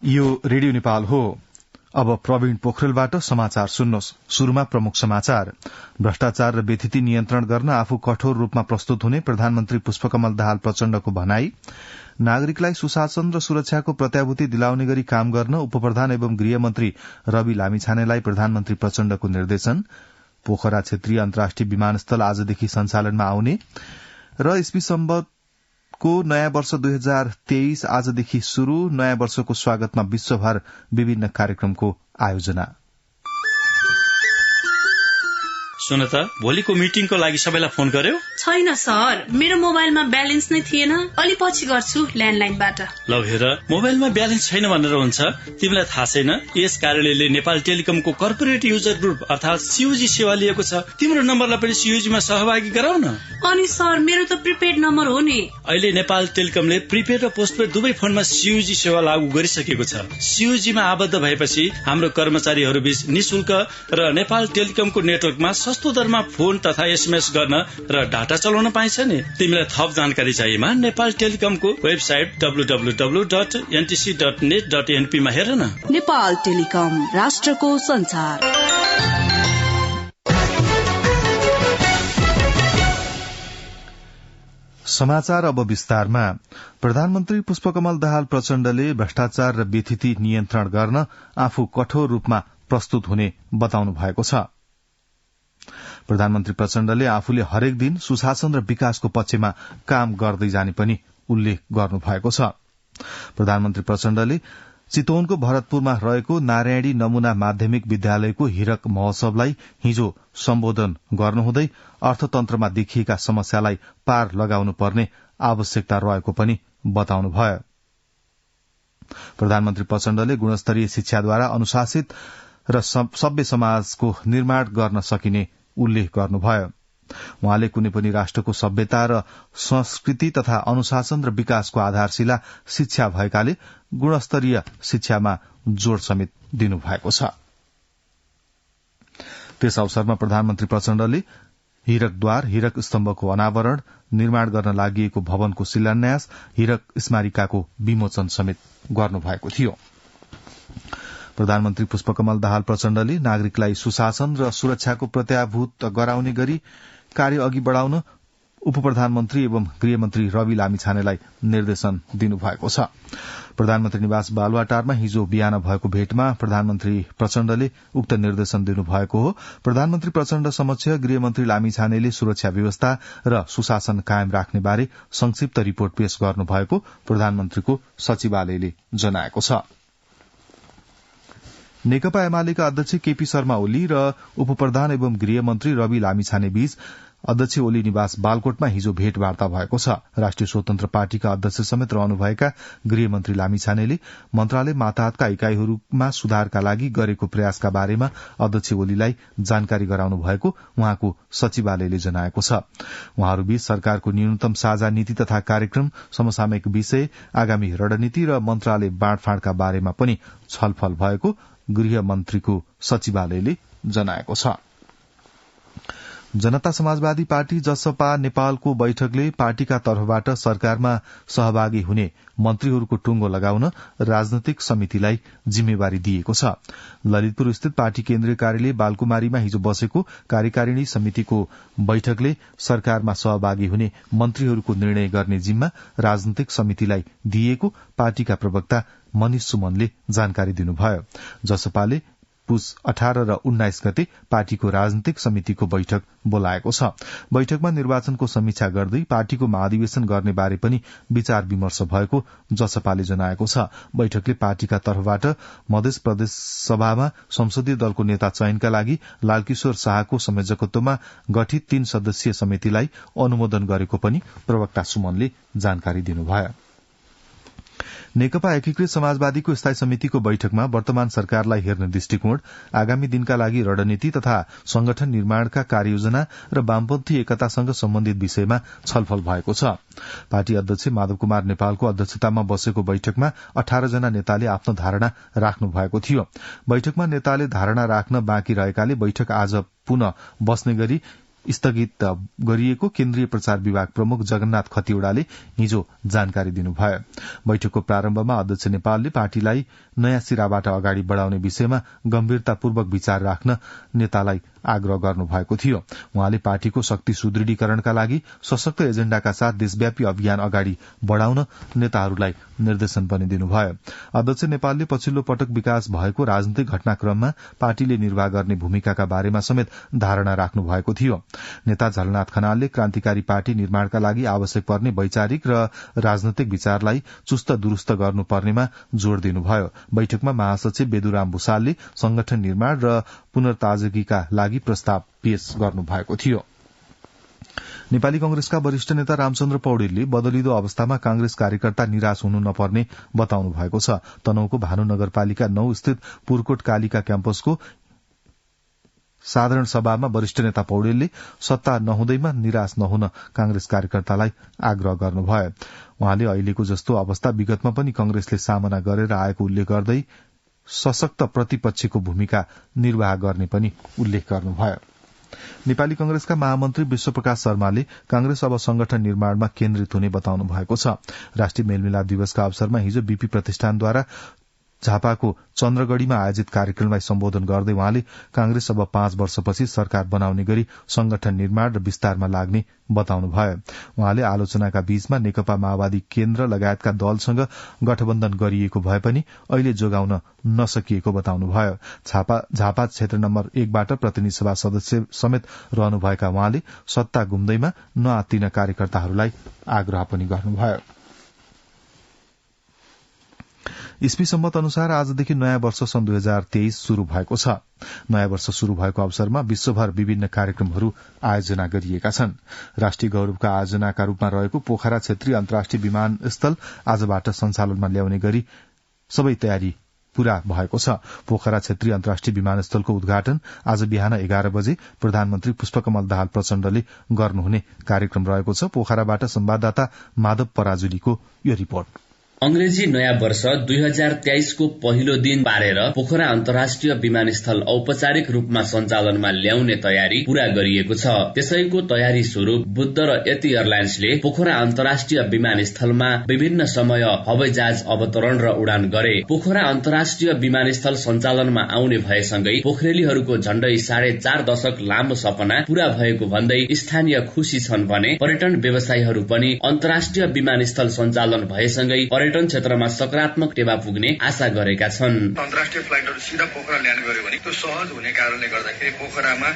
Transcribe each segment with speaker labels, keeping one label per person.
Speaker 1: यो रेडियो नेपाल हो। अब प्रवीण पोखरेलबाट समाचार सुन्नुहोस्। शुरूमा प्रमुख समाचार। भ्रष्टाचार र बेथिति नियन्त्रण गर्न आफू कठोर रूपमा प्रस्तुत हुने प्रधानमन्त्री पुष्पकमल दाहाल प्रचण्डको भनाई। नागरिकलाई सुशासन र सुरक्षाको प्रत्याभूति दिलाउने गरी काम गर्न उपप्रधान एवं गृहमन्त्री रवि लामिछानेलाई प्रधानमन्त्री प्रचण्डको निर्देशन। पोखरा क्षेत्रीय अन्तर्राष्ट्रिय विमानस्थल आजदेखि सञ्चालनमा आउने र इस्वी सम्वतको नयाँ वर्ष 2023 आजदेखि शुरू। नयाँ वर्षको स्वागतमा विश्वभर विभिन्न कार्यक्रमको आयोजना।
Speaker 2: सुन त, भोलिको मिटिङको लागि सबैलाई फोन गर्यो?
Speaker 3: छैन सर, मेरो मोबाइलमा ब्यालेन्स नै थिएन। अलि पछि गर्छु ल्यान्डलाइनबाट।
Speaker 2: ल हेर, मोबाइलमा ब्यालेन्स छैन भनेर हुन्छ? तिमीलाई थाहा छैन यस कार्यालयले नेपाल टेलिकमको कर्पोरेट युजर ग्रुप अर्थात सीयूजी सेवा लिएको छ। तिम्रो नम्बरलाई पनि सीयूजीमा सहभागी गराउ न।
Speaker 3: अनि सर, मेरो त प्रिपेड नम्बर हो नि।
Speaker 2: अहिले नेपाल टेलिकमले प्रिपेड र पोस्टपेड दुवै फोनमा सीयूजी सेवा लागू गरिसकेको छ। सीयूजीमा आबद्ध भएपछि हाम्रो कर्मचारीहरू बीच निशुल्क र नेपाल टेलिकमको नेटवर्कमा सस्तो दरमा फोन तथा एसएमएस गर्न र डाटा चलाउन पाइन्छ नि। तिमीलाई थप जानकारी चाहिएमा नेपाल टेलिकमको वेबसाइट www.ntc.net.np मा हेर न।
Speaker 4: नेपाल टेलिकम, राष्ट्रको संचार।
Speaker 1: समाचार अब विस्तारमा। प्रधानमन्त्री पुष्पकमल दाहाल प्रचण्डले भ्रष्टाचार र बेथिति नियन्त्रण गर्न आफू कठोर रूपमा प्रस्तुत हुने बताउनु भएको छ। प्रधानमन्त्री प्रचण्डले आफूले हरेक दिन सुशासन र विकासको पक्षमा काम गर्दै जाने पनि उल्लेख गर्नु भएको छ। प्रधानमन्त्री प्रचण्डले चितवनको भरतपुरमा रहेको नारायणी नमूना माध्यमिक विद्यालयको हीरक महोत्सवलाई हिजो सम्बोधन गर्नुहुँदै अर्थतन्त्रमा देखिएका समस्यालाई पार लगाउनु पर्ने आवश्यकता रहेको पनि बताउनुभयो। प्रधानमन्त्री प्रचण्डले गुणस्तरीय शिक्षाद्वारा अनुशासित र सभ्य समाजको निर्माण गर्न सकिने उल्लेख गर्नुभयो। उहाँले कुनै पनि राष्ट्रको सभ्यता र संस्कृति तथा अनुशासन र विकासको आधारशिला शिक्षा भएकाले गुणस्तरीय शिक्षामा जोड़ समेत दिनुभएको छ। त्यस अवसरमा प्रधानमन्त्री प्रचण्डले हीरकद्वार, हीरक स्तम्भको अनावरण, निर्माण गर्न लागि भवनको शिलान्यास, हीरक स्मारिकाको विमोचन समेत गर्नुभएको थियो। प्रधानमन्त्री पुष्पकमल दाहाल प्रचण्डले नागरिकलाई सुशासन र सुरक्षाको प्रत्याभूत गराउने गरी कार्य अघि बढ़ाउन उपप्रधानमन्त्री एवं गृहमन्त्री रवि लामिछानेलाई निर्देशन दिनुभएको छ। प्रधानमन्त्री निवास बालुवाटारमा हिजो बिहान भएको भेटमा प्रधानमन्त्री प्रचण्डले उक्त निर्देशन दिनुभएको हो। प्रधानमन्त्री प्रचण्ड समक्ष गृहमन्त्री लामिछानेले सुरक्षा व्यवस्था र सुशासन कायम राख्ने बारे संक्षिप्त रिपोर्ट पेश गर्नुभएको प्रधानमन्त्रीको सचिवालयले जनाएको छ। नेकपा एमालेका अध्यक्ष केपी शर्मा ओली र उपप्रधान एवं गृहमन्त्री रवि लामिछाने बीच अध्यक्ष ओली निवास बालकोटमा हिजो भेटवार्ता भएको छ। राष्ट्रिय स्वतन्त्र पार्टीका अध्यक्ष समेत रहनुभएका गृहमन्त्री लामिछानेले मन्त्रालय मातहतका इकाईहरूमा सुधारका लागि गरेको प्रयासका बारेमा अध्यक्ष ओलीलाई जानकारी गराउनु भएको उहाँको सचिवालयले जनाएको छ। उहाँहरूबीच सरकारको न्यूनतम साझा नीति तथा कार्यक्रम, समसामयिक विषय, आगामी रणनीति र मन्त्रालय बाँडफाँडका बारेमा पनि छलफल भएको गृहमन्त्रीको सचिवालयले जनाएको छ। जनता समाजवादी पार्टी जसपा नेपालको बैठकले पार्टीका तर्फबाट सरकारमा सहभागी हुने मन्त्रीहरूको टुङ्गो लगाउन राजनैतिक समितिलाई जिम्मेवारी दिएको छ। ललितपुर स्थित पार्टी केन्द्रीय कार्यालय बालकुमारीमा हिजो बसेको कार्यकारिणी समितिको बैठकले सरकारमा सहभागी हुने मन्त्रीहरूको निर्णय गर्ने जिम्मा राजनैतिक समितिलाई दिएको पार्टीका प्रवक्ता मनिष सुमनले जानकारी दिनुभयो। जसपाले पुस 18 र 19 गते पार्टीको राजनीतिक समितिको बैठक बोलाएको छ। बैठकमा निर्वाचनको समीक्षा गर्दै पार्टीको महाधिवेशन गर्ने बारे पनि विचार विमर्श भएको जसपाले जनाएको छ। बैठकले पार्टीका तर्फबाट मधेस प्रदेश सभामा संसदीय दलको नेता चयनका लागि लालकिशोर शाहको संयोजकत्वमा गठित 3 सदस्यीय समितिलाई अनुमोदन गरेको पनि प्रवक्ता सुमनले जानकारी दिनुभयो। नेकपा एकीकृत समाजवादीको स्थायी समितिको बैठकमा वर्तमान सरकारलाई हेर्ने दृष्टिकोण, आगामी दिनका लागि रणनीति तथा संगठन निर्माणका कार्ययोजना र वामपन्थी एकतासँग सम्बन्धित विषयमा छलफल भएको छ। पार्टी अध्यक्ष माधव कुमार नेपालको अध्यक्षतामा बसेको बैठकमा 18 जना नेताले आफ्नो धारणा राख्नु भएको थियो। बैठकमा नेताले धारणा राख्न बाँकी रहेकाले बैठक आज पुनः बस्ने गरी स्थगित गरिएको केन्द्रीय प्रचार विभाग प्रमुख जगन्नाथ खतिवड़ाले हिजो जानकारी दिनुभयो। बैठकको प्रारम्भमा अध्यक्ष नेपालले पार्टीलाई नयाँ सिराबाट अगाडि बढ़ाउने विषयमा गम्भीरतापूर्वक विचार राख्न नेतालाई आग्रह गर्नुभएको थियो। उहाँले पार्टीको शक्ति सुदृढीकरणका लागि सशक्त एजेण्डाका साथ देशव्यापी अभियान अगाडि बढ़ाउन नेताहरूलाई निर्देशन पनि दिनुभयो। अध्यक्ष नेपालले पछिल्लो पटक विकास भएको राजनीतिक घटनाक्रममा पार्टीले निर्वाह गर्ने भूमिकाका बारेमा समेत धारणा राख्नु भएको थियो। नेता झलनाथ खनालले क्रान्तिकारी पार्टी निर्माणका लागि आवश्यक पर्ने वैचारिक र राजनैतिक विचारलाई चुस्त दुरूस्त गर्नुपर्नेमा जोड़ दिनुभयो। बैठकमा महासचिव बेदुराम भूषालले संगठन निर्माण र पुनर्ताजगीका लागि प्रस्ताव पेश गर्नुभएको थियो। नेपाली कंग्रेसका वरिष्ठ नेता रामचन्द्र पौडेलले बदलिदो अवस्थामा कांग्रेस कार्यकर्ता निराश हुनु नपर्ने बताउनु भएको छ। तनहुँको भानु नगरपालिका 9 स्थित पुरकोट कालिका क्याम्पसको साधारण सभामा वरिष्ठ नेता पौडेलले सत्ता नहुँदैमा निराश नहुन कांग्रेस कार्यकर्तालाई आग्रह गर्नुभयो। उहाँले अहिलेको जस्तो अवस्था विगतमा पनि कंग्रेसले सामना गरेर आएको उल्लेख गर्दै सशक्त प्रतिपक्षको भूमिका निर्वाह गर्ने पनि उल्लेख गर्नुभयो। नेपाली कंग्रेसका महामन्त्री विश्वप्रकाश शर्माले कांग्रेस अब संगठन निर्माणमा केन्द्रित हुने बताउनु भएको छ। राष्ट्रिय मेलमिलाप दिवसका अवसरमा हिजो बीपी प्रतिष्ठानद्वारा झापाको चन्द्रगढ़ीमा आयोजित कार्यक्रमलाई सम्बोधन गर्दै उहाँले कांग्रेस अब 5 वर्षपछि सरकार बनाउने गरी संगठन निर्माण र विस्तारमा लाग्ने बताउनुभयो। उहाँले आलोचनाका बीचमा नेकपा माओवादी केन्द्र लगायतका दलसँग गठबन्धन गरिएको भए पनि अहिले जोगाउन नसकिएको बताउनुभयो। झापा क्षेत्र नम्बर 1 बाट प्रतिनिधि सभा सदस्य समेत रहनुभएका उहाँले सत्ता गुम्दैमा नआत्तिन कार्यकर्ताहरूलाई आग्रह पनि गर्नुभयो। ईस्वी सम्मत अनुसार आजदेखि नयाँ वर्ष सन् 2023 शुरू भएको छ। नयाँ वर्ष शुरू भएको अवसरमा विश्वभर विभिन्न कार्यक्रमहरू आयोजना गरिएका छन्। राष्ट्रिय गौरवका आयोजनाका रूपमा रहेको पोखरा क्षेत्रीय अन्तर्राष्ट्रिय विमानस्थल आजबाट सञ्चालनमा ल्याउने गरी सबै तयारी पूरा भएको छ। पोखरा क्षेत्रीय अन्तर्राष्ट्रिय विमानस्थलको उद्घाटन आज बिहान 11 बजे प्रधानमन्त्री पुष्पकमल दाहाल प्रचण्डले गर्नुहुने कार्यक्रम रहेको छ। पोखराबाट संवाददाता माधव पराजुलीको यो रिपोर्ट।
Speaker 5: अंग्रेजी नयाँ वर्ष 2023 को पहिलो दिन पारेर पोखरा अन्तर्राष्ट्रिय विमानस्थल औपचारिक रूपमा सञ्चालनमा ल्याउने तयारी पूरा गरिएको छ। त्यसैको तयारी स्वरूप बुद्ध र यति एयरलाइन्सले पोखरा अन्तर्राष्ट्रिय विमानस्थलमा विभिन्न समय हवाईजहाज अवतरण र उडान गरे। पोखरा अन्तर्राष्ट्रिय विमानस्थल सञ्चालनमा आउने भएसँगै पोखरेलीहरूको झण्डै 4.5 दशक लामो सपना पूरा भएको भन्दै स्थानीय खुशी छन् भने पर्यटन व्यवसायीहरू पनि अन्तर्राष्ट्रिय विमानस्थल सञ्चालन भएसँगै पर्यटन क्षेत्रमा सकारात्मक टेवा पुग्ने आशा गरेका छन्।
Speaker 6: अन्तर्राष्ट्रिय फ्लाइटहरू सिधा पोखरा ल्यान्ड गर्यो भने त्यो सहज हुने कारणले गर्दाखेरि पोखरामा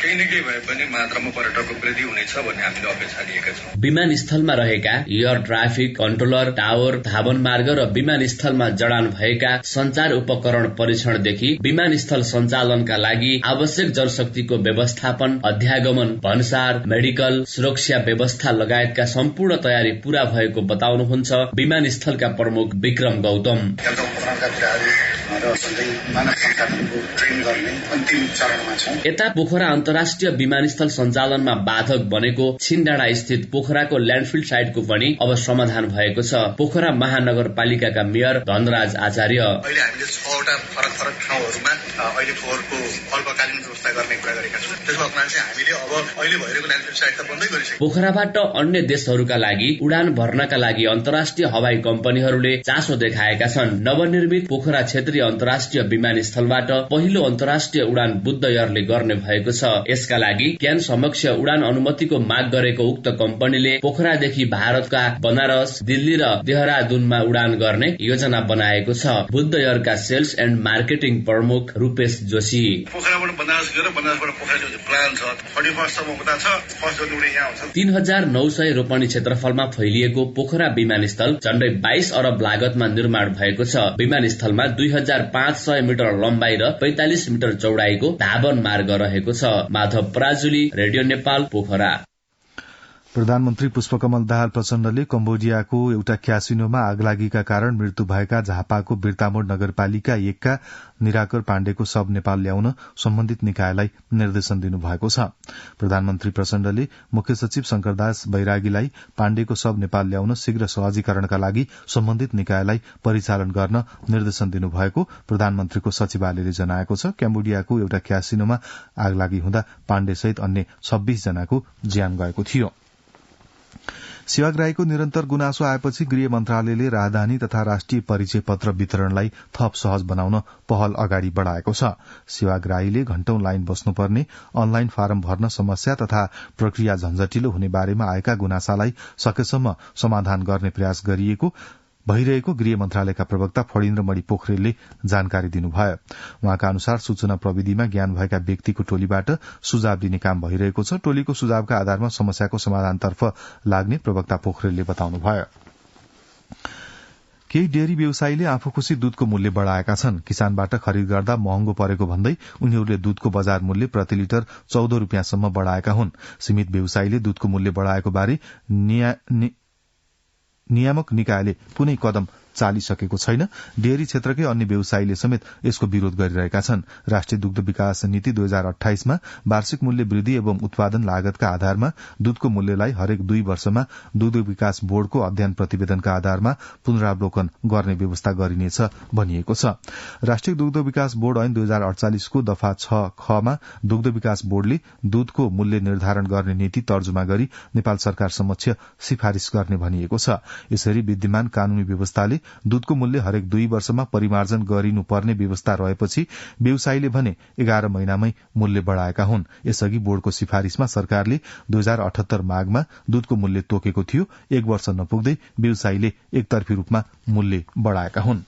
Speaker 6: केही न केही भए पनि मात्रामा पर्यटकको वृद्धि हुनेछ भन्ने हामीले अपेक्षा लिएका छौं।
Speaker 5: विमानस्थलमा रहेका एयर ट्राफिक कन्ट्रोलर, टावर, धावन मार्ग र विमानस्थलमा जडान भएका संचार उपकरण परीक्षणदेखि विमानस्थल सञ्चालनका लागि आवश्यक जनशक्तिको व्यवस्थापन, अध्यागमन, भन्सार, मेडिकल, सुरक्षा व्यवस्था लगायतका सम्पूर्ण तयारी पूरा भएको बताउनुहुन्छ विमानस्थलका प्रमुख विक्रम गौतम। यता पोखरा अन्तर्राष्ट्रिय विमानस्थल सञ्चालनमा बाधक बनेको छिनडाँडा स्थित पोखराको ल्यान्डफिल्ड साइटको पनि अब समाधान भएको छ। पोखरा महानगरपालिकाका मेयर धनराज आचार्य
Speaker 6: अहिले हामीले 6वटा फरक ठाउँहरूमा अहिले फोहोरको अल्पकालीन व्यवस्था गर्ने कुरा गरेका छौं। त्यसको अपना चाहिँ हामीले अब अहिले भइरहेको ल्यान्डफिल्ड साइट त बन्दै गरिसक्यौं।
Speaker 5: पोखराबाट अन्य देशहरूका लागि उडान भर्नका लागि अन्तर्राष्ट्रिय हवाई कम्पनीहरूले चासो देखाएका छन्। नवनिर्मित पोखरा क्षेत्रीय अन्तर्राष्ट्रिय विमानस्थलबाट पहिलो अन्तर्राष्ट्रिय उडान बुद्ध एयरले गर्ने भएको छ। यसका लागि क्यान समक्ष उडान अनुमतिको माग गरेको उक्त कम्पनीले पोखरादेखि भारतका बनारस, दिल्ली र देहरादूनमा उडान गर्ने योजना बनाएको छ। बुद्ध एयरका सेल्स एण्ड मार्केटिङ प्रमुख रूपेश जोशी
Speaker 6: पोखराबाट बनारस गएर बनारसबाट पोखरा जाने प्लान छ। 31 सम्म हुँदा छ। फर्स्ट जनवरी यहाँ हुन्छ।
Speaker 5: 3900 रोपनी क्षेत्रफलमा फैलिएको पोखरा विमानस्थल झण्डै 22 अरब लागतमा निर्माण भएको छ। विमानस्थलमा 2500 मिटर लम्बाई र 45 मिटर चौडाईको धावन मार्ग रहेको छ। माधव पराजुली, रेडियो नेपाल, पोखरा।
Speaker 1: प्रधानमन्त्री पुष्पकमल दाहाल प्रचण्डले कम्बोडियाको एउटा क्यासिनोमा आगलागीका कारण मृत्यु भएका झापाको बिर्तामोड नगरपालिका 1 का निराकर पाण्डेको शव नेपाल ल्याउन सम्बन्धित निकायलाई निर्देशन दिनुभएको छ। प्रधानमन्त्री प्रचण्डले मुख्य सचिव शंकरदास बैरागीलाई पाण्डेको शव नेपाल ल्याउन शीघ्र सहजीकरणका लागि सम्बन्धित निकायलाई परिचालन गर्न निर्देशन दिनुभएको प्रधानमन्त्रीको सचिवालयले जनाएको छ। कम्बोडियाको एउटा क्यासिनोमा आगलागी हुँदा पाण्डेसहित अन्य 26 जनाको ज्यान गएको थियो। सेवाग्राहीको निरन्तर गुनासो आएपछि गृह मन्त्रालयले राजधानी तथा राष्ट्रिय परिचय पत्र वितरणलाई थप सहज बनाउन पहल अगाडि बढ़ाएको छ। सेवाग्राहीले घण्टौं लाइन बस्नुपर्ने, अनलाइन फारम भर्न समस्या तथा प्रक्रिया झन्झटिलो हुने बारेमा आएका गुनासालाई सकेसम्म समाधान गर्ने प्रयास भइरहेको गृह मन्त्रालयका प्रवक्ता फणीन्द्रमणि पोखरेलले जानकारी दिनुभयो। उहाँका अनुसार सूचना प्रविधिमा ज्ञान भएका व्यक्तिको टोलीबाट सुझाव दिने काम भइरहेको छ। टोलीको सुझावका आधारमा समस्याको समाधानतर्फ लाग्ने प्रवक्ता पोखरेलले बताउनुभयो। केही डेयरी व्यवसायीले आफू खुशी दूधको मूल्य बढ़ाएका छन्। किसानबाट खरिद गर्दा महँगो परेको भन्दै उनीहरूले दूधको बजार मूल्य प्रति लिटर 14 रुपियाँसम्म बढ़ाएका हुन्। सीमित व्यवसायीले दूधको मूल्य बढ़ाएको बारे नियामक निकायले कुनै कदम चालिसकेको छैन। डेयरी क्षेत्रकै अन्य व्यवसायीले समेत यसको विरोध गरिरहेका छन्। राष्ट्रिय दुग्ध विकास नीति 2028 मा वार्षिक मूल्य वृद्धि एवं उत्पादन लागतका आधारमा दूधको मूल्यलाई हरेक 2 वर्षमा दुग्ध विकास बोर्डको अध्ययन प्रतिवेदनका आधारमा पुनरावलोकन गर्ने व्यवस्था गरिनेछ भनिएको छ। राष्ट्रिय दुग्ध विकास बोर्ड ऐन 2048 को दफा 6 ख मा दुग्ध विकास बोर्डले दूधको मूल्य निर्धारण गर्ने नीति तर्जुमा गरी नेपाल सरकार समक्ष सिफारिश गर्ने भनिएको छ। यसरी विद्यमान कानूनी व्यवस्थाले दूधको मूल्य हरेक 2 वर्षमा परिमार्जन गरिनुपर्ने व्यवस्था रहेपछि व्यवसायीले भने 11 महिनामै मूल्य बढ़ाएका हुन्। यसअघि बोर्डको सिफारिशमा सरकारले 2078 माघमा दूधको मूल्य तोकेको थियो। 1 वर्ष नपुग्दै व्यवसायीले एकतर्फी रूपमा मूल्य बढ़ाएका हुन्।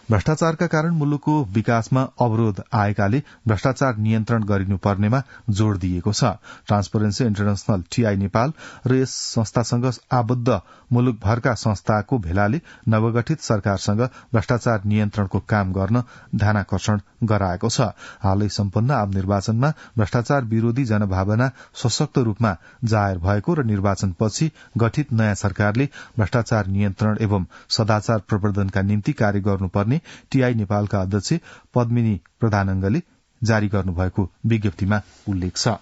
Speaker 1: भ्रष्टाचारका कारण मुलुकको विकासमा अवरोध आएकाले भ्रष्टाचार नियन्त्रण गरिनुपर्नेमा जोड़ दिएको छ। ट्रान्सपरेन्सी इन्टरनेशनल TI नेपाल र यस संस्थासँग आबद्ध मुलुकभरका संस्थाको भेलाले नवगठित सरकारसँग भ्रष्टाचार नियन्त्रणको काम गर्न ध्यानाकर्षण गराएको छ। हालै सम्पन्न आम निर्वाचनमा भ्रष्टाचार विरोधी जनभावना सशक्त रूपमा जाहेर भएको र निर्वाचनपछि गठित नयाँ सरकारले भ्रष्टाचार नियन्त्रण एवं सदाचार प्रवर्धनका निम्ति कार्य गर्नुपर्ने TI नेपालका अध्यक्ष पद्मिनी प्रधानङ्गले जारी गर्नुभएको विज्ञप्तिमा उल्लेख छ।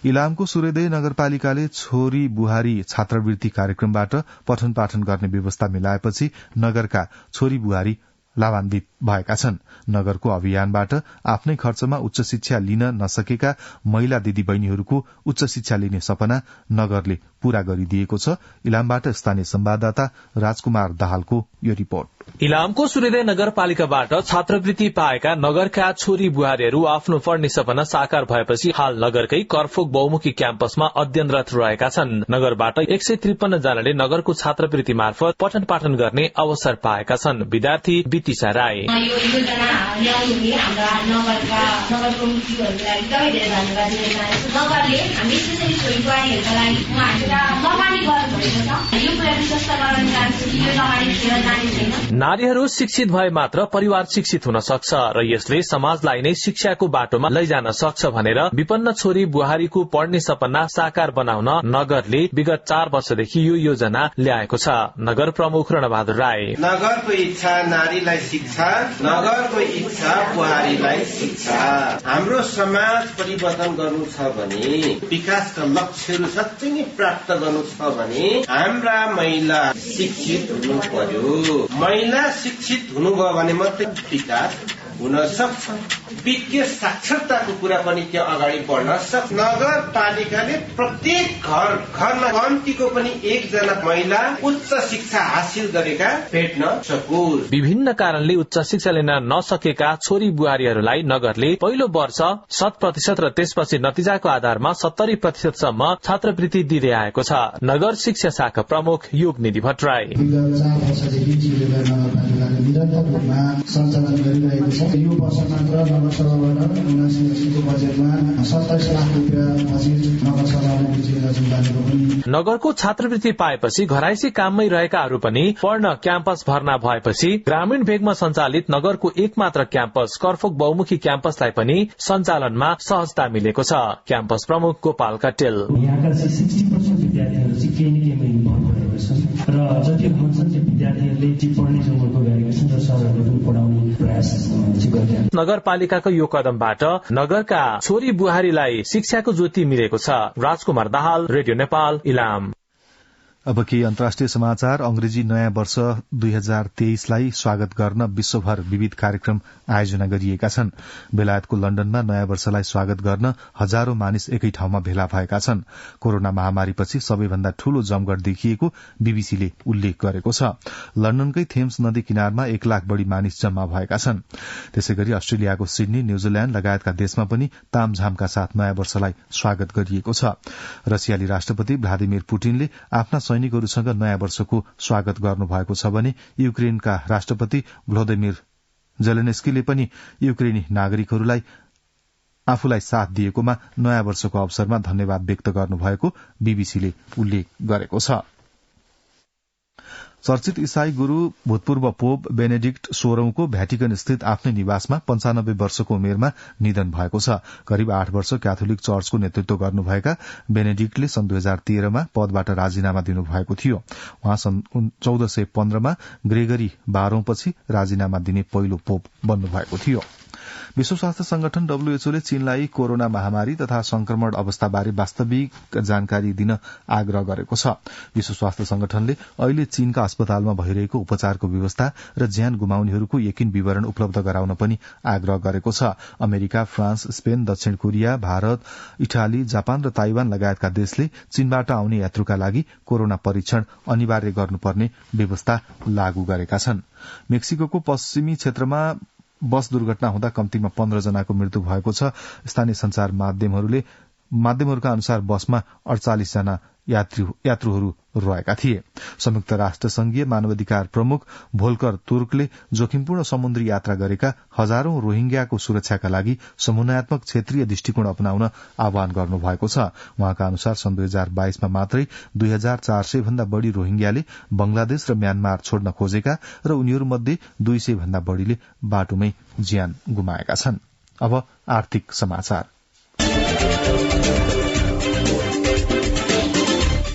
Speaker 1: इलामको सूर्योदय नगरपालिकाले छोरी बुहारी छात्रवृत्ति कार्यक्रमबाट पठन पाठन गर्ने व्यवस्था मिलाएपछि नगरका छोरी बुहारी लाभान्वित भएका छन्। नगरको अभियानबाट आफ्नै खर्चमा उच्च शिक्षा लिन नसकेका महिला दिदीबहिनीहरूको उच्च शिक्षा लिने सपना नगरले पूरा गरिदिएको छ। इलामबाट स्थानीय संवाददाता राजकुमार दाहालको यो रिपोर्ट।
Speaker 7: इलामको सूर्योदय नगरपालिकाबाट छात्रवृत्ति पाएका नगरका छोरी बुहारीहरू आफ्नो पढ्ने सपना साकार भएपछि हाल नगरकै करफोक बहुमुखी क्याम्पसमा अध्ययनरत रहेका छन्। नगरबाट 153 जनाले नगरको छात्रवृत्ति मार्फत पठन पाठन गर्ने अवसर पाएका छन्। विद्यार्थी बितिसा राई
Speaker 8: यो योजना ल्याउने हाम्रा नगरको मुखीहरूलाई एकदमै धेरै धन्यवाद दिन चाहन्छु। नगरले हामी स्पेशली छोरी बुहारीहरूका लागि लगानी गर्नुभएको छ। यो कुरा विश्वास गर्न चाहन्छु कि यो लगानी खेर जाने छैन।
Speaker 7: नारीहरू शिक्षित भए मात्र परिवार शिक्षित हुन सक्छ र यसले समाजलाई नै शिक्षाको बाटोमा लैजान सक्छ भनेर विपन्न छोरी बुहारीको पढ्ने सपना साकार बनाउन नगरले विगत 4 वर्षदेखि यो योजना ल्याएको छ। नगर प्रमुख रणबहादुर राई
Speaker 9: नगरको इच्छा नारीलाई शिक्षा, नगरको इच्छा बुहारीलाई शिक्षा। हाम्रो समाज परिवर्तन गर्नु छ भने, विकासका लक्ष्यहरू साँच्चै नै प्राप्त गर्नु छ भने हाम्रा महिला शिक्षित हुनु पर्यो। महिला शिक्षित हुनुभयो भने मात्रै विकास हुन सक्छ। वित्तीय साक्षरताको कुरा पनि त्यो अगाडि बढ्न सक्छ। नगरपालिकाले प्रत्येक घरमा कम्तीको पनि 1 जना महिला उच्च शिक्षा हासिल गरेका भेट्न सकोस्।
Speaker 7: विभिन्न कारणले उच्च शिक्षा लिन नसकेका छोरी बुहारीहरूलाई नगरले पहिलो वर्ष 100% र त्यसपछि नतिजाको आधारमा 70% सम्म छात्रवृत्ति दिँदै आएको छ। नगर शिक्षा शाखा प्रमुख योग निधि भट्टराई
Speaker 10: निरन्तर रूपमा सञ्चालन गरिरहेको छ। यो वर्ष मात्र नगरसभाबाट 79-80 को बजेटमा 27 लाख रुपियाँ मजिद नगरसभामा बिजुली जुटाएको पनि।
Speaker 7: नगरको छात्रवृत्ति पाएपछि घराइसी काममै रहेकाहरू पनि पढ्न क्याम्पस भर्ना भएपछि ग्रामीण भेगमा सञ्चालित नगरको एकमात्र क्याम्पस करफोक बहुमुखी क्याम्पसलाई पनि सञ्चालनमा सहजता मिलेको छ। क्याम्पस प्रमुख गोपाल कटेल,
Speaker 11: यहाँका 60% विद्यार्थीहरू चाहिँ केही न केहीमा इन्भल्भ भएका छन् र जति हुन्छन् त्यो विद्यार्थीहरूले चाहिँ पढ्ने जोडको गएका छन् र सरहरूले पनि पढाउने प्रयास गरिरहेका छन्।
Speaker 7: नगरपालिकाको यो कदमबाट नगरका छोरी बुहारीलाई शिक्षाको ज्योति मिलेको छ। राजकुमार दाहाल, रेडियो नेपाल, इलाम।
Speaker 1: अब केही अन्तर्राष्ट्रिय समाचार। अंग्रेजी नयाँ वर्ष 2023लाई स्वागत गर्न विश्वभर विविध कार्यक्रम आयोजना गरिएका छन्। बेलायतको लण्डनमा नयाँ वर्षलाई स्वागत गर्न हजारौं मानिस एकै ठाउँमा भेला भएका छन्। कोरोना महामारीपछि सबैभन्दा ठूलो जमघट देखिएको बीबीसीले उल्लेख गरेको छ। लण्डनकै थेम्स नदी किनारमा 1 लाख बढ़ी मानिस जम्मा भएका छन्। त्यसैगरी अस्ट्रेलियाको सिडनी, न्यूजील्याण्ड लगायतका देशमा पनि तामझामका साथ नयाँ वर्षलाई स्वागत गरिएको छ। रसियाली राष्ट्रपति भ्लादिमिर पुटिनले आफ्ना सैनिकहरूसँग नयाँ वर्षको स्वागत गर्नुभएको छ भने युक्रेनका राष्ट्रपति भ्लोदिमिर जेलेन्स्कीले पनि युक्रेनी नागरिकहरूलाई आफूलाई साथ दिएकोमा नयाँ वर्षको अवसरमा धन्यवाद व्यक्त गर्नुभएको बीबीसीले उल्लेख गरेको छ। चर्चित ईसाई गुरू भूतपूर्व पोप बेनेडिक्ट 16 को भ्याटिकन स्थित आफ्नै निवासमा 95 वर्षको उमेरमा निधन भएको छ। करिब 8 वर्ष क्याथोलिक चर्चको नेतृत्व गर्नुभएका बेनेडिक्टले सन् 2013 मा पदबाट राजीनामा दिनुभएको थियो। उहाँ सन् 1415 मा ग्रेगरी 12औं पछि राजीनामा दिने पहिलो पोप बन्नुभएको थियो। विश्व स्वास्थ्य संगठन WHO ले चीनलाई कोरोना महामारी तथा संक्रमण अवस्थाबारे वास्तविक जानकारी दिन आग्रह गरेको छ। विश्व स्वास्थ्य संगठनले अहिले चीनका अस्पतालमा भइरहेको उपचारको व्यवस्था र ज्यान गुमाउनेहरूको यकिन विवरण उपलब्ध गराउन पनि आग्रह गरेको छ। अमेरिका, फ्रान्स, स्पेन, दक्षिण कोरिया, भारत, इटाली, जापान र ताइवान लगायतका देशले चीनबाट आउने यात्रुका लागि कोरोना परीक्षण अनिवार्य गर्नुपर्ने व्यवस्था लागू गरेका छन्। मेक्सिकोको पश्चिमी क्षेत्रमा बस दुर्घटना हुँदा कम्तीमा 15 जनाको मृत्यु भएको छ। स्थानीय संचार माध्यमहरूका अनुसार बसमा 48 जना यात्रुहरू रहेका थिए। संयुक्त राष्ट्र संघीय मानवाधिकार प्रमुख भोल्कर तुर्कले जोखिमपूर्ण समुद्री यात्रा गरेका हजारौं रोहिंग्याको सुरक्षाका लागि समन्वयात्मक क्षेत्रीय दृष्टिकोण अपनाउन आह्वान गर्नुभएको छ। उहाँका अनुसार सन् 2022 मा मात्रै 2400 भन्दा बढ़ी रोहिंग्याले बंगलादेश र म्यानमार छोड्न खोजेका र उनीहरूमध्ये 200 भन्दा बढ़ीले बाटोमै ज्यान गुमाएका छन्। अब आर्थिक समाचार।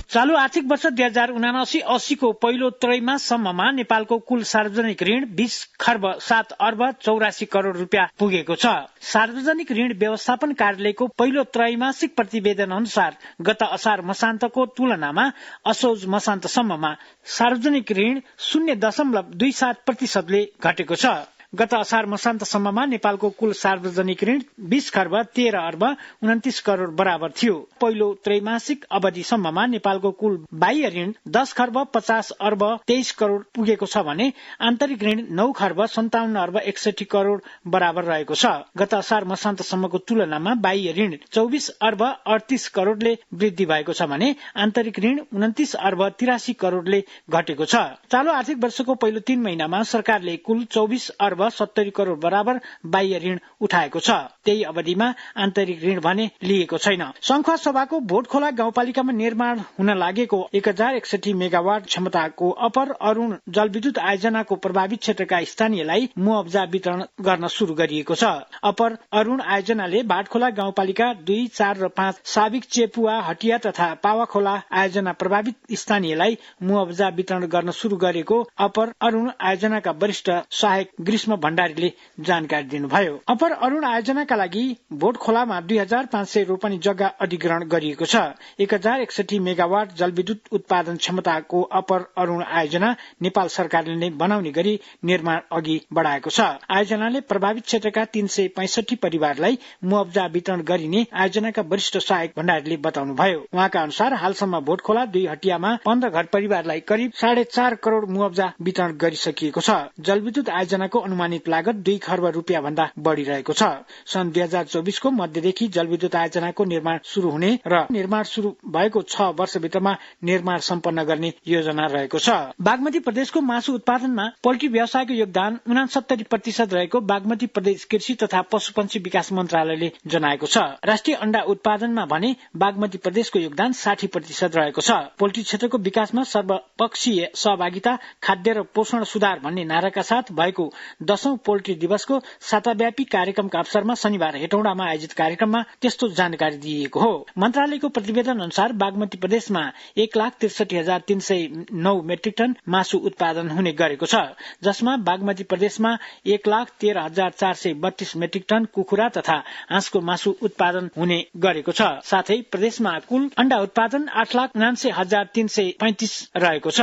Speaker 12: चालू आर्थिक वर्ष 2079-80 को पहिलो त्रैमाससम्ममा नेपालको कुल सार्वजनिक ऋण 20 खर्ब 7 अर्ब 84 करोड़ रुपियाँ पुगेको छ। सार्वजनिक ऋण व्यवस्थापन कार्यालयको पहिलो त्रैमासिक प्रतिवेदन अनुसार गत असार मसान्तको तुलनामा असोज मसान्तसम्ममा सार्वजनिक ऋण 0.27% ले घटेको छ। गत असार मसान्तसम्ममा नेपालको कुल सार्वजनिक ऋण 20 खर्ब 13 अर्ब 29 करोड़ बराबर थियो। पहिलो त्रैमासिक अवधिसम्ममा नेपालको कुल बाह्य ऋण 10 खर्ब 50 अर्ब 23 करोड़ पुगेको छ भने आन्तरिक ऋण 9 खर्ब 57 अर्ब 61 करोड़ बराबर रहेको छ। गत असार मसान्तसम्मको तुलनामा बाह्य ऋण 24 अर्ब 38 करोड़ले वृद्धि भएको छ भने आन्तरिक ऋण 29 अर्ब 83 करोड़ले घटेको छ। चालू आर्थिक वर्षको पहिलो 3 महिनामा सरकारले कुल 24 अर्ब 70 करोड़ बराबर बाह्य ऋण उठाएको छ। त्यही अवधिमा आन्तरिक ऋण भने लिएको छैन। संखुवा सभाको भोटखोला गाउँपालिकामा निर्माण हुन लागेको 1061 मेगावाट क्षमताको अपर अरूण जलविद्युत आयोजनाको प्रभावित क्षेत्रका स्थानीयलाई मुआवजा वितरण गर्न शुरू गरिएको छ। अपर अरूण आयोजनाले भाटखोला गाउँपालिका 2, 4 र 5, साबिक चेपुवा, हटिया तथा पावाखोला आयोजना प्रभावित स्थानीयलाई मुआवजा वितरण गर्न शुरू गरेको अपर अरूण आयोजनाका वरिष्ठ सहायक ग्रीष्म भण्डारीले जानकारी दिनुभयो। अपर अरूण आयोजनाका लागि भोटखोलामा 2500 रोपनी जग्गा अधिग्रहण गरिएको छ। 1061 मेगावाट जलविद्युत उत्पादन क्षमताको अपर अरूण आयोजना नेपाल सरकारले नै बनाउने गरी निर्माण अघि बढाएको छ। आयोजनाले प्रभावित क्षेत्रका 365 परिवारलाई मुआवजा वितरण गरिने आयोजनाका वरिष्ठ सहायक भण्डारीले बताउनुभयो। उहाँका अनुसार हालसम्म भोटखोला 2 हटियामा 15 घर परिवारलाई करिब 4.5 करोड़ मुआवजा वितरण गरिसकिएको छ। जलविद्युत आयोजनाको अनुमानित लागत 2 खर्ब रुपियाँ भन्दा बढ़ी रहेको छ। सन् 2024 को मध्यदेखि जलविद्युत आयोजनाको निर्माण शुरू हुने र निर्माण शुरू भएको 6 वर्षभित्रमा निर्माण सम्पन्न गर्ने योजना रहेको छ। बागमती प्रदेशको मासु उत्पादनमा पोल्ट्री व्यवसायको योगदान 69% रहेको बागमती प्रदेश कृषि तथा पशुपन्छी विकास मन्त्रालयले जनाएको छ। राष्ट्रिय अण्डा उत्पादनमा भने बागमती प्रदेशको योगदान 60% रहेको छ। पोल्ट्री क्षेत्रको विकासमा सर्वपक्षीय सहभागिता, खाद्य र पोषण सुधार भन्ने नाराका साथ भएको 10औं पोल्ट्री दिवसको साताव्यापी कार्यक्रमका अवसरमा शनिबार हेटौडामा आयोजित कार्यक्रममा त्यस्तो जानकारी दिइएको हो। मन्त्रालयको प्रतिवेदन अनुसार बागमती प्रदेशमा 1,63,309 मेट्रिक टन मासु उत्पादन हुने गरेको छ, जसमा बागमती प्रदेशमा 1,13,432 मेट्रिक टन कुखुरा तथा हाँसको मासु उत्पादन हुने गरेको छ। साथै प्रदेशमा कुल अण्डा उत्पादन 8,79,335 रहेको छ।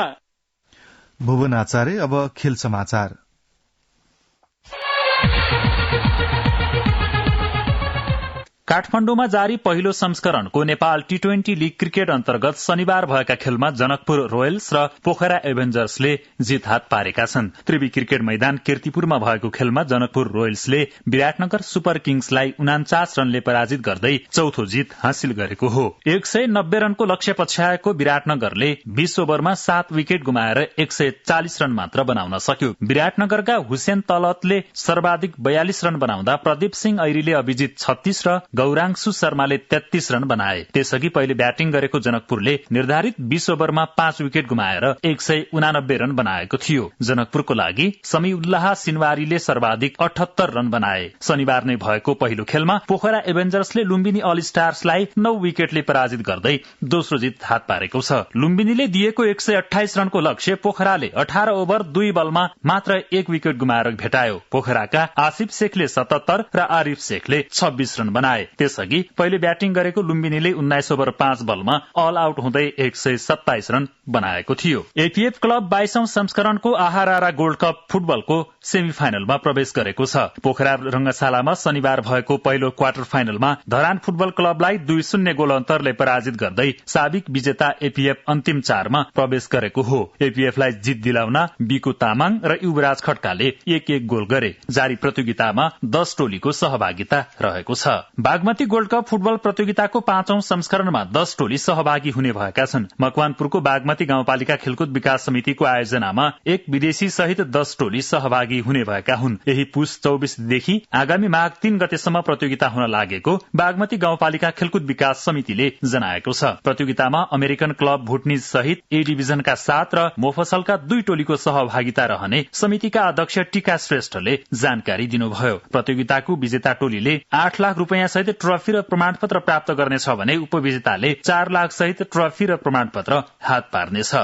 Speaker 1: भुवन आचार्य। अब खेल समाचार।
Speaker 13: काठमाडौँमा जारी पहिलो संस्करणको नेपाल टी20 लीग क्रिकेट अन्तर्गत शनिबार भएका खेलमा जनकपुर रोयल्स र पोखरा एभेन्जर्सले जित हात पारेका छन्। त्रिवी क्रिकेट मैदान किर्तिपुरमा भएको खेलमा जनकपुर रोयल्सले विराटनगर सुपर किङ्सलाई 49 रनले पराजित गर्दै चौथो जित हासिल गरेको हो। 190 रनको लक्ष्य पछ्याएको विराटनगरले 20 ओभरमा 7 विकेट गुमाएर 140 रन मात्र बनाउन सक्यो। विराटनगरका हुसेन तलतले सर्वाधिक 42 रन बनाउँदा प्रदीप सिंह ऐरीले अभिजित 36 र गौरांशु शर्माले 33 रन बनाए। त्यसअघि पहिले ब्याटिङ गरेको जनकपुरले निर्धारित 20 ओभरमा 5 विकेट गुमाएर 189 रन बनाएको थियो। जनकपुरको लागि समीउल्लाह सिनवारीले सर्वाधिक 78 रन बनाए। शनिबार नै भएको पहिलो खेलमा पोखरा एभेन्जर्सले लुम्बिनी अल स्टार्सलाई 9 विकेटले पराजित गर्दै दोस्रो जित हात पारेको छ। लुम्बिनीले दिएको 128 रनको लक्ष्य पोखराले 18 ओभर 2 बलमा मात्र 1 विकेट गुमाएर भेटायो। पोखराका आसिफ शेखले 77 र आरिफ शेखले 26 रन बनाए। त्यसअघि पहिले ब्याटिङ गरेको लुम्बिनीले 19 ओभर 5 बलमा अल आउट हुँदै 127 रन बनाएको थियो। एपीएफ क्लब 22औं संस्करणको आहारारा गोल्ड कप फुटबलको सेमी फाइनलमा प्रवेश गरेको छ। पोखरा रंगशालामा शनिबार भएको पहिलो क्वार्टर फाइनलमा धरान फुटबल क्लबलाई 2-0 गोल अन्तरले पराजित गर्दै साबिक विजेता एपीएफ अन्तिम 4मा प्रवेश गरेको हो। एपीएफलाई जित दिलाउन बिकु तामाङ र युवराज खड्काले 1-1 गोल गरे। जारी प्रतियोगितामा 10 टोलीको सहभागिता रहेको छ। बागमती गोल्ड कप फुटबल प्रतियोगिताको 5औं संस्करणमा 10 टोली सहभागी हुने भएका छन्। मकवानपुरको बागमती गाउँपालिका खेलकुद विकास समितिको आयोजनामा एक विदेशी सहित 10 टोली सहभागी हुने भएका हुन्। यही पुस 24 देखि आगामी माघ 3 गतेसम्म प्रतियोगिता हुन लागेको बागमती गाउँपालिका खेलकुद विकास समितिले जनाएको छ। प्रतियोगितामा अमेरिकन क्लब भुटनिज सहित ए डिभिजनका 7 र मोफसलका 2 टोलीको सहभागिता रहने समितिका अध्यक्ष टीका श्रेष्ठले जानकारी दिनुभयो। प्रतियोगिताको विजेता टोलीले 8 लाख रुपियाँ सहित ट्रफी र प्रमाणपत्र प्राप्त गर्नेछ भने उपविजेताले 4 लाख सहित ट्रफी र प्रमाणपत्र हात पार्नेछ।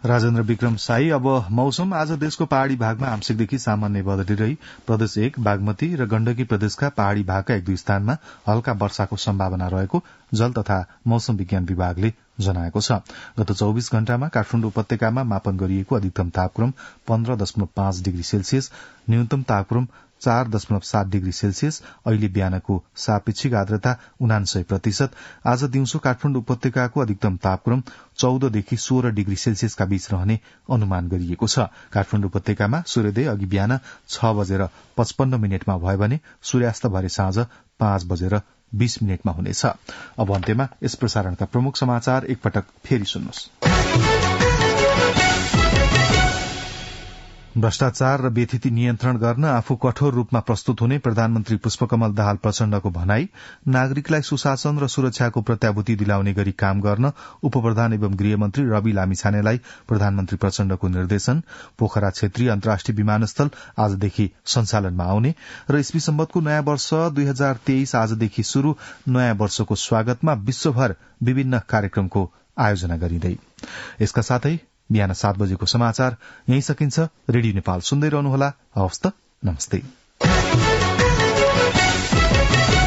Speaker 1: राजेन्द्र विक्रम साई। अब मौसम। आज देशको पहाड़ी भागमा आंशिकदेखि सामान्य बदली रही प्रदेश 1 बागमती र गण्डकी प्रदेशका पहाड़ी भागका 1-2 स्थानमा हल्का वर्षाको सम्भावना रहेको जल तथा मौसम विज्ञान विभागले जनाएको छ। गत 24 घण्टामा काठमाडौँ उपत्यकामा मापन गरिएको अधिकतम तापक्रम 15.5 डिग्री सेल्सियस, न्यूनतम तापक्रम 4.7 डिग्री सेल्सियस। अहिले बिहानको सापेक्षिक आर्द्रता 99%। आज दिउँसो काठमाडौँ उपत्यकाको अधिकतम तापक्रम 14 देखि 16 डिग्री सेल्सियसका बीच रहने अनुमान गरिएको छ। काठमाडौँ उपत्यकामा सूर्योदय अघि बिहान 6:55 भयो भने सूर्यास्त भरे साँझ 5:20 हुनेछ। अब अन्त्यमा यस प्रसारणका प्रमुख समाचार एकपटक फेरि सुन्नुहोस्। भ्रष्टाचार र बेथिति नियन्त्रण गर्न आफू कठोर रूपमा प्रस्तुत हुने प्रधानमन्त्री पुष्पकमल दाहाल प्रचण्डको भनाई। नागरिकलाई सुशासन र सुरक्षाको प्रत्याभूति दिलाउने गरी काम गर्न उपप्रधान एवं गृहमन्त्री रवि लामिछानेलाई प्रधानमन्त्री प्रचण्डको निर्देशन। पोखरा क्षेत्रीय अन्तर्राष्ट्रिय विमानस्थल आजदेखि सञ्चालनमा आउने र इस्वी सम्बतको नयाँ वर्ष 2023 आजदेखि शुरू नयाँ वर्षको स्वागतमा विश्वभर विभिन्न कार्यक्रमको आयोजना गरिँदै। यसका साथै बिहान 7 बजेको समाचार यही सकिन्छ। रेडियो नेपाल सुन्दै रहनुहोला। हवस् त, नमस्ते।